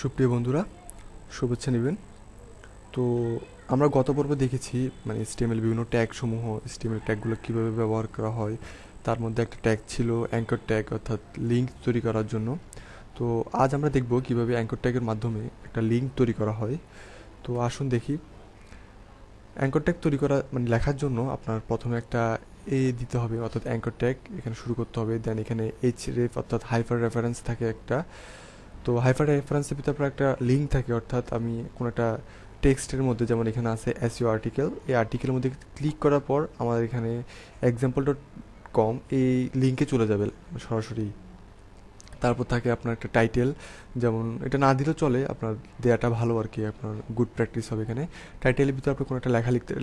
সুপ্রিয় বন্ধুরা, শুভেচ্ছা নেবেন। তো আমরা গত পর্বে দেখেছি মানে HTML বিভিন্ন ট্যাগ সমূহ, HTML ট্যাগগুলো কীভাবে ব্যবহার করা হয়। তার মধ্যে একটা ট্যাগ ছিল অ্যাঙ্কর ট্যাগ, অর্থাৎ লিঙ্ক তৈরি করার জন্য। তো আজ আমরা দেখব কিভাবে অ্যাঙ্কর ট্যাগের মাধ্যমে একটা লিঙ্ক তৈরি করা হয়। তো আসুন দেখি। অ্যাঙ্কর ট্যাগ তৈরি করা মানে লেখার জন্য আপনার প্রথমে একটা দিতে হবে, অর্থাৎ অ্যাঙ্কর ট্যাগ এখানে শুরু করতে হবে। দেন এখানে href অর্থাৎ হাইপার রেফারেন্স থাকে একটা। তো হাইপার রেফারেন্সের ভিতরে আপনার একটা লিঙ্ক থাকে, অর্থাৎ আমি কোনো একটা টেক্সটের মধ্যে, যেমন এখানে আছে এসইও আর্টিকেল, এই আর্টিকেলের মধ্যে ক্লিক করার পর আমাদের এখানে example.com এই লিঙ্কে চলে যাবে সরাসরি। তারপর থাকে আপনার একটা টাইটেল, যেমন এটা না দিলেও চলে, আপনার দেয়াটা ভালো আর কি, আপনার গুড প্র্যাকটিস হবে এখানে। টাইটেলের ভিতরে আপনি কোনো একটা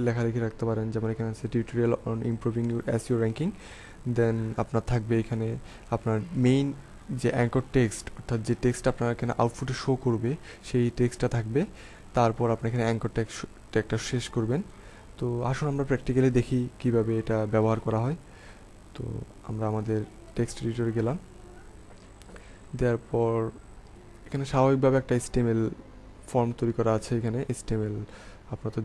লেখালেখি রাখতে পারেন, যেমন এখানে আছে tutorial on improving your SEO ranking. Then আপনার থাকবে এখানে আপনার মেইন যে অ্যাঙ্কর টেক্সট, অর্থাৎ যে টেক্সট আপনার এখানে আউটপুটে শো করবে সেই টেক্সটটা থাকবে। তারপর আপনি এখানে অ্যাঙ্কর ট্যাগটা শেষ করবেন। তো আসুন আমরা প্র্যাকটিক্যালি দেখি কিভাবে এটা ব্যবহার করা হয়। তো আমরা আমাদের টেক্সট এডিটরে গেলাম, দেওয়ার পর এখানে স্বাভাবিকভাবে একটা HTML ফর্ম তৈরি করা আছে। এখানে HTML আপনারা তো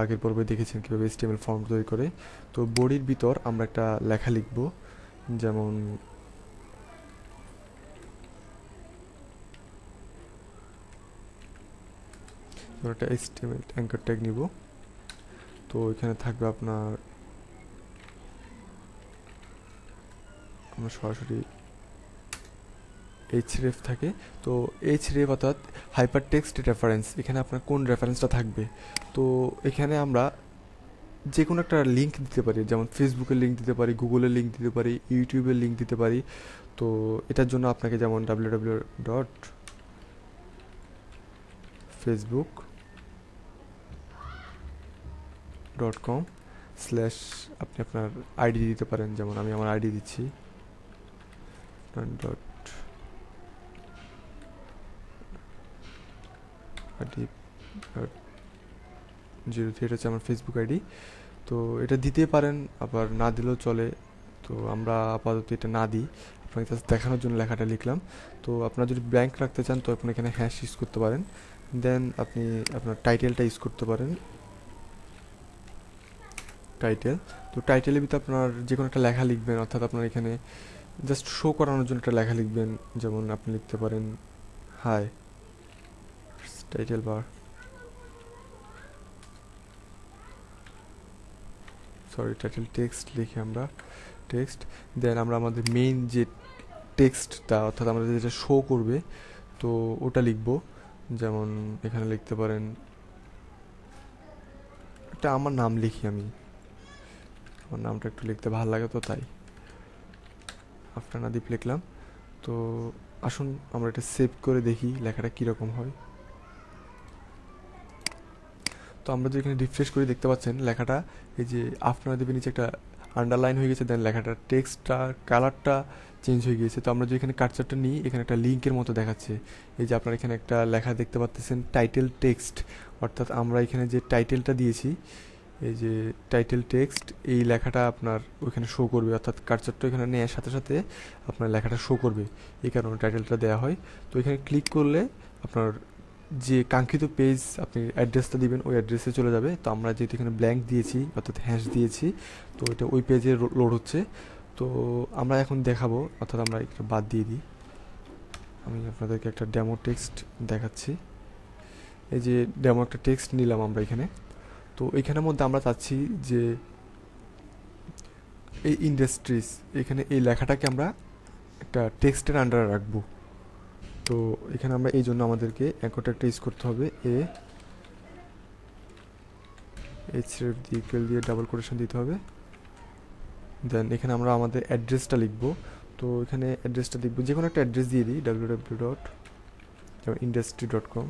আগের পর্বে দেখেছেন কীভাবে HTML ফর্ম তৈরি করে। তো বডির ভিতর আমরা একটা লেখা লিখব, যেমন একটা HTML অ্যাঙ্কর ট্যাগ নিব। তো এখানে থাকবে আপনার, আমরা সরাসরি href থাকে। তো href অর্থাৎ হাইপার টেক্সট রেফারেন্স, এখানে আপনার কোন রেফারেন্সটা থাকবে। তো এখানে আমরা যে কোনো একটা লিঙ্ক দিতে পারি, যেমন ফেসবুকের লিঙ্ক দিতে পারি, গুগলের লিঙ্ক দিতে পারি, ইউটিউবের লিঙ্ক দিতে পারি। তো এটার জন্য আপনাকে যেমন www.facebook.com/ আপনি আপনার আইডি দিতে পারেন, যেমন আমি আমার আইডি দিচ্ছি .03, এটা হচ্ছে আমার ফেসবুক আইডি। তো এটা দিতে পারেন, আবার না দিলেও চলে। তো আমরা আপাতত এটা না দিই, আপনাকে জাস্ট দেখানোর জন্য লেখাটা লিখলাম। তো আপনারা যদি ব্ল্যাঙ্ক রাখতে চান তো আপনি এখানে হ্যাশ ইউজ করতে পারেন। দেন আপনি আপনার টাইটেলটা ইউজ করতে পারেন, টাইটেল। তো টাইটেলের ভিতরে আপনার যে কোনো একটা লেখা লিখবেন, অর্থাৎ আপনার এখানে জাস্ট শো করানোর জন্য একটা লেখা লিখবেন। যেমন আপনি লিখতে পারেন hi, title bar, title text লিখে আমরা টেক্সট। দেন আমরা আমাদের মেইন যে টেক্সটটা, অর্থাৎ আমাদের যেটা শো করবে, তো ওটা লিখব। যেমন এখানে লিখতে পারেন, এটা আমার নাম লিখি, আমার নামটা একটু লিখতে ভালো লাগে তো তাই আফটার নাদীপ লিখলাম। তো আসুন আমরা এটা সেভ করে দেখি লেখাটা কীরকম হয়। তো আমরা যদি এখানে রিফ্রেশ করে দেখতে পাচ্ছেন লেখাটা, এই যে আফটার নাদীপের নিচে একটা আন্ডারলাইন হয়ে গেছে, দেন লেখাটার টেক্সটটা কালারটা চেঞ্জ হয়ে গিয়েছে। তো আমরা যদি এখানে কার্সারটা নিই, এখানে একটা লিঙ্কের মতো দেখাচ্ছে। এই যে আপনারা এখানে একটা লেখা দেখতে পাচ্ছেন টাইটেল টেক্সট, অর্থাৎ আমরা এখানে যে টাইটেলটা দিয়েছি, এই যে টাইটেল টেক্সট, এই লেখাটা আপনার ওইখানে শো করবে, অর্থাৎ কার্সারটা এখানে নেওয়ার সাথে সাথে আপনার লেখাটা শো করবে, এই কারণে টাইটেলটা দেওয়া হয়। তো এখানে ক্লিক করলে আপনার যে কাঙ্ক্ষিত পেজ, আপনি অ্যাড্রেসটা দিবেন, ওই অ্যাড্রেসে চলে যাবে। তো আমরা যেহেতু এখানে ব্ল্যাঙ্ক দিয়েছি, অর্থাৎ হ্যাশ দিয়েছি, তো এটা ওই পেজে লোড হচ্ছে। তো আমরা এখন দেখাবো, অর্থাৎ আমরা একটা বাদ দিয়ে দিই। আমি আপনাদেরকে একটা ডেমো টেক্সট দেখাচ্ছি। এই যে ডেমো একটা টেক্সট নিলাম আমরা এখানে। তো এইখানের মধ্যে আমরা চাচ্ছি যে এই ইন্ডাস্ট্রিজ, এখানে এই লেখাটাকে আমরা একটা টেক্সটের আন্ডারে রাখবো। তো এখানে আমরা এই জন্য আমাদেরকে অ্যাঙ্কর ট্যাগটা ইউজ করতে হবে, href দিয়ে ইকুয়াল দিয়ে ডাবল কোটেশন দিতে হবে। দেন এখানে আমরা আমাদের অ্যাড্রেসটা লিখব। তো এখানে অ্যাড্রেসটা লিখব, যে কোনো একটা অ্যাড্রেস দিয়ে দিই, www.industry.com।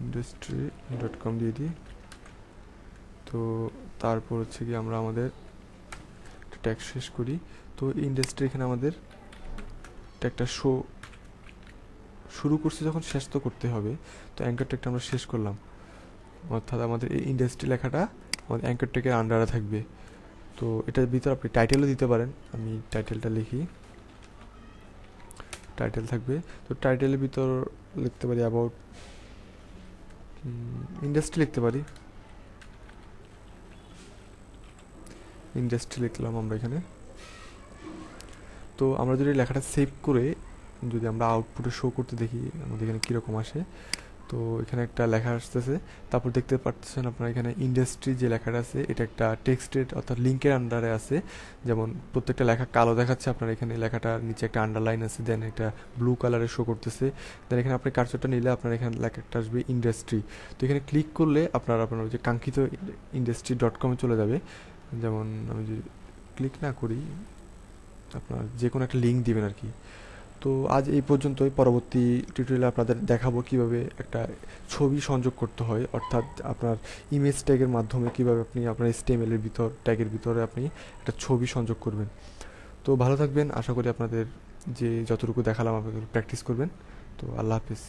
industry.com দিয়ে দিই। তো তারপর হচ্ছে কি আমরা আমাদের ট্যাগ শেষ করি। তো ইন্ডাস্ট্রি, এখানে আমাদের ট্যাগটা শুরু করছি যখন, শেষ তো করতে হবে। তো অ্যাঙ্কর ট্যাগটা আমরা শেষ করলাম, অর্থাৎ আমাদের এই ইন্ডাস্ট্রি লেখাটা আমাদের অ্যাঙ্কর ট্যাগের আন্ডারে থাকবে। তো এটার ভিতর আপনি টাইটেলও দিতে পারেন। আমি টাইটেলটা লিখি, টাইটেল থাকবে। তো টাইটেলের ভিতর লিখতে পারি অ্যাবাউট ইন্ডাস্ট্রি লিখতে পারি, ইন্ডাস্ট্রি লিখলাম আমরা এখানে। তো আমরা যদি লেখাটা সেভ করে যদি আমরা আউটপুটে শো করতে দেখি আমাদের এখানে কীরকম আসে। তো এখানে একটা লেখা আসতেছে, তারপর দেখতে পাচ্ছেন আপনার এখানে ইন্ডাস্ট্রি যে লেখাটা আছে এটা একটা টেক্সটের অর্থাৎ লিঙ্কের আন্ডারে আছে। যেমন প্রত্যেকটা লেখা কালো দেখাচ্ছে, আপনার এখানে লেখাটার নিচে একটা আন্ডারলাইন আছে, দেন একটা ব্লু কালারে শো করতেছে। দেন এখানে আপনি কার্সরটা নিলে আপনার এখানে লেখাটা আসবে ইন্ডাস্ট্রি। তো এখানে ক্লিক করলে আপনার যে কাঙ্ক্ষিত industry.com চলে যাবে। যেমন আমি যদি ক্লিক না করি, আপনার যে কোনো একটা লিঙ্ক দিবেন আর কি। তো আজ এই পর্যন্তই। পরবর্তী টিউটোরিয়ালে আপনাদের দেখাবো কিভাবে একটা ছবি সংযোগ করতে হয়, অর্থাৎ আপনার ইমেজ ট্যাগের মাধ্যমে কিভাবে আপনি আপনার HTML এর ভিতর ট্যাগের ভিতরে আপনি একটা ছবি সংযোগ করবেন। তো ভালো থাকবেন, আশা করি আপনাদের যে যতটুকু দেখালাম আপনাদের প্র্যাকটিস করবেন। তো আল্লাহ হাফিজ।